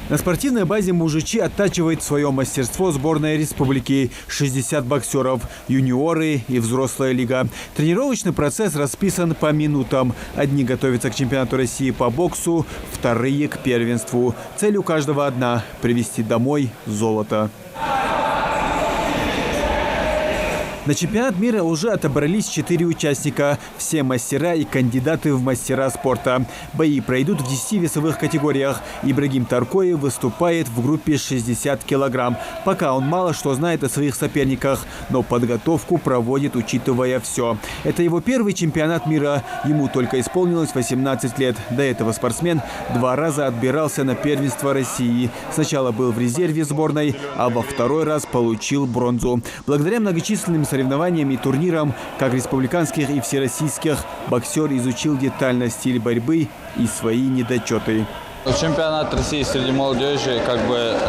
На спортивной базе Мужичи оттачивает свое мастерство сборная республики. 60 боксеров, юниоры и взрослая лига. Тренировочный процесс расписан по минутам. Одни готовятся к чемпионату России по боксу, вторые к первенству. Цель у каждого одна – привезти домой золото. На чемпионат мира уже отобрались 4 участника. Все мастера и кандидаты в мастера спорта. Бои пройдут в 10 весовых категориях. Ибрагим Таркоев выступает в группе 60 килограмм. Пока он мало что знает о своих соперниках, но подготовку проводит, учитывая все. Это его первый чемпионат мира. Ему только исполнилось 18 лет. До этого спортсмен 2 раза отбирался на первенство России. Сначала был в резерве сборной, а во второй раз получил бронзу. Благодаря многочисленным соревнованиям и турнирам, как республиканских и всероссийских, боксер изучил детально стиль борьбы и свои недочеты. Чемпионат России среди молодежи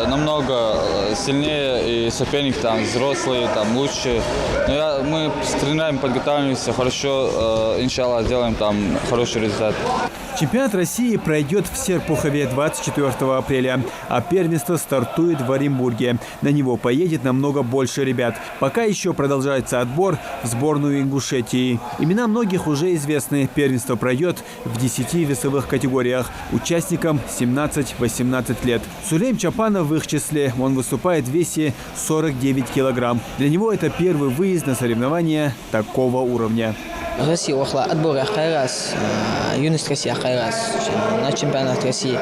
намного сильнее, и соперник там взрослые, там лучше. Но мы с тренерами подготавливаемся хорошо, иншаллах, сделаем там хороший результат. Чемпионат России пройдет в Серпухове 24 апреля, а первенство стартует в Оренбурге. На него поедет намного больше ребят. Пока еще продолжается отбор в сборную Ингушетии. Имена многих уже известны. Первенство пройдет в 10 весовых категориях. Участникам 17-18 лет. Сулейм Чапанов в их числе. Он выступает в весе 49 килограмм. Для него это первый выезд на соревнования такого уровня. Россия охла отбор ахайрас, юность России ахайрас, на чемпионат России.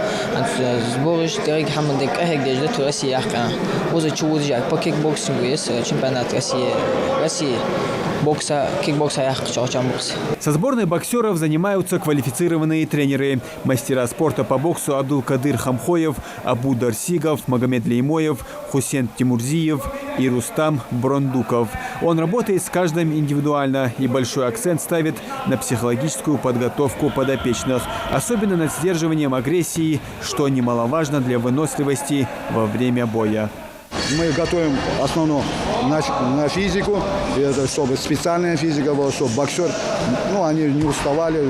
Сборы Дерек Хамадек Ахегдеждет России ахка. Уже чудо по кикбоксингу есть чемпионат России. Бокса, кикбокса бокс. Со сборной боксеров занимаются квалифицированные тренеры. Мастера спорта по боксу Абдулкадыр Хамхоев, Абу Дарсигов, Магомед Леймоев, Хусен Тимурзиев и Рустам Брондуков. Он работает с каждым индивидуально и большой акцент ставит на психологическую подготовку подопечных, особенно над сдерживанием агрессии, что немаловажно для выносливости во время боя. Мы готовим основном на физику, и это чтобы специальная физика была, чтобы боксер, они не уставали,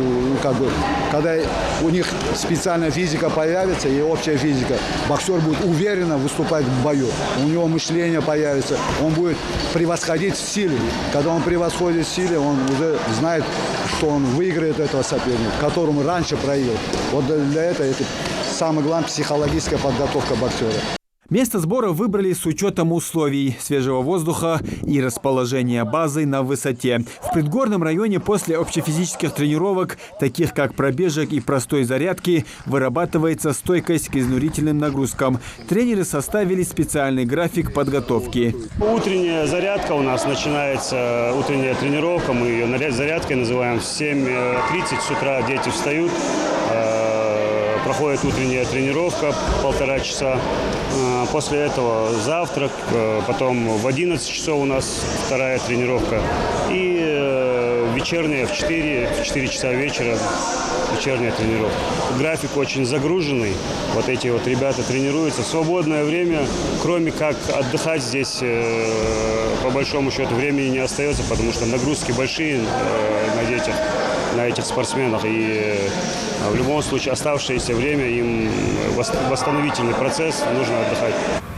когда у них специальная физика появится и общая физика, боксер будет уверенно выступать в бою, у него мышление появится, он будет превосходить в силе. Когда он превосходит в силе, он уже знает, что он выиграет этого соперника, которому раньше проиграл. Вот для этого это самое главное психологическая подготовка боксера. Место сбора выбрали с учетом условий свежего воздуха и расположения базы на высоте. В предгорном районе после общефизических тренировок, таких как пробежек и простой зарядки, вырабатывается стойкость к изнурительным нагрузкам. Тренеры составили специальный график подготовки. Утренняя зарядка у нас начинается, утренняя тренировка, мы ее зарядкой называем. В 7:30 с утра дети встают. Проходит утренняя тренировка 1,5 часа. После этого завтрак, потом в 11 часов у нас вторая тренировка. И вечерняя в 4 часа вечера вечерняя тренировка. График очень загруженный. Вот эти вот ребята тренируются. Свободное время, кроме как отдыхать здесь, по большому счету, времени не остается, потому что нагрузки большие на детях, на этих спортсменах. И в любом случае оставшееся время им восстановительный процесс, нужно отдыхать.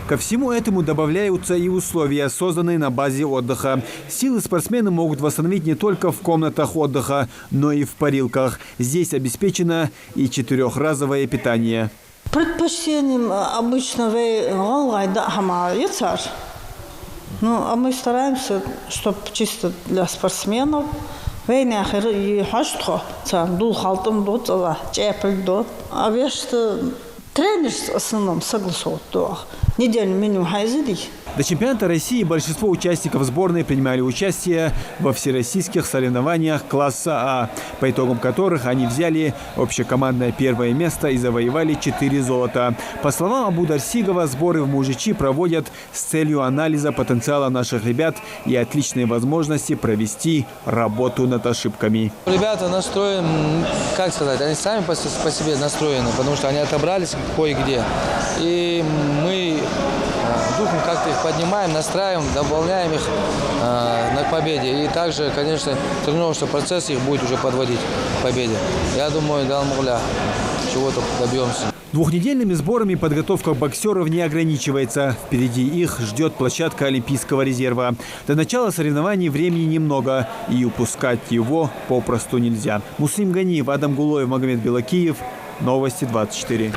Ко всему этому добавляются и условия, созданные на базе отдыха. Силы спортсмены могут восстановить не только в комнатах отдыха, но и в парилках. Здесь обеспечено и 4-разовое питание. Предпочтением обычно а мы стараемся, чтобы чисто для спортсменов. А тренер в основном согласовывает. Неделю минимум хайзиди. До чемпионата России большинство участников сборной принимали участие во всероссийских соревнованиях класса А, по итогам которых они взяли общекомандное первое место и завоевали 4 золота. По словам Абу Дарсигова, сборы в Мужичи проводят с целью анализа потенциала наших ребят и отличной возможности провести работу над ошибками. Ребята настроены, они сами по себе настроены, потому что они отобрались кое-где. И мы духом как-то их поднимаем, настраиваем, дополняем их на победе. И также, конечно, тренировочный процесс их будет уже подводить к победе. Я думаю, чего-то добьемся. Двухнедельными сборами подготовка боксеров не ограничивается. Впереди их ждет площадка Олимпийского резерва. До начала соревнований времени немного, и упускать его попросту нельзя. Муслим Ганиев, Адам Гулоев, Магомед Белакиев. Новости 24.